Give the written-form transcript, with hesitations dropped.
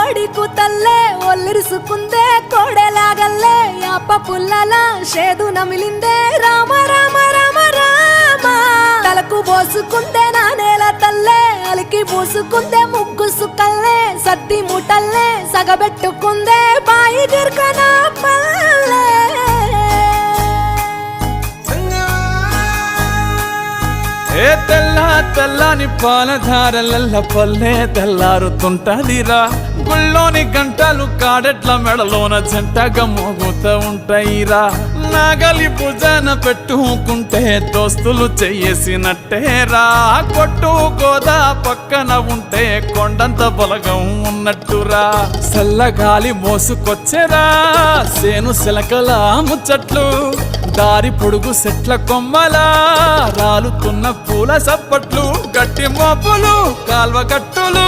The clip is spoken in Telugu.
కోడి కూతల్లే ఒల్లిరుసుకుందే కోడెలాగల్లే యాప పుల్లల షేదు నమిలిందే రామ రామ రామ రామ తలకు పోసుకుందే నా నేల తల్లే అలికి పూసుకుందే ముగ్గు సుక్కల్లే సద్ది ముటల్లే సగబెట్టుకుందే బాయి గిర్కన పల్లె ఏ తెల్ల తెల్లని పాలధారలల్ల పల్లె తెల్లారుతుంటదిరా గుళ్ళోని గంటలు కాడెట్ల మెడలోన జంటగా మోగుతూ ఉంటాయిరా నాగలి భుజాన పెట్టుకుంటే దోస్తులు చెయ్యేసినట్టేరా కొట్టు గోదా పక్కన ఉంటే కొండంత బలగం ఉన్నట్టురా చల్లగాలి మోసుకొచ్చెరా సేను సిలకల ముచ్చట్లు దారి పొడుగు సెట్ల కొమ్మలా రాలుతున్న పూల సప్పట్లు గట్టి మోపులు కాల్వ గట్టులు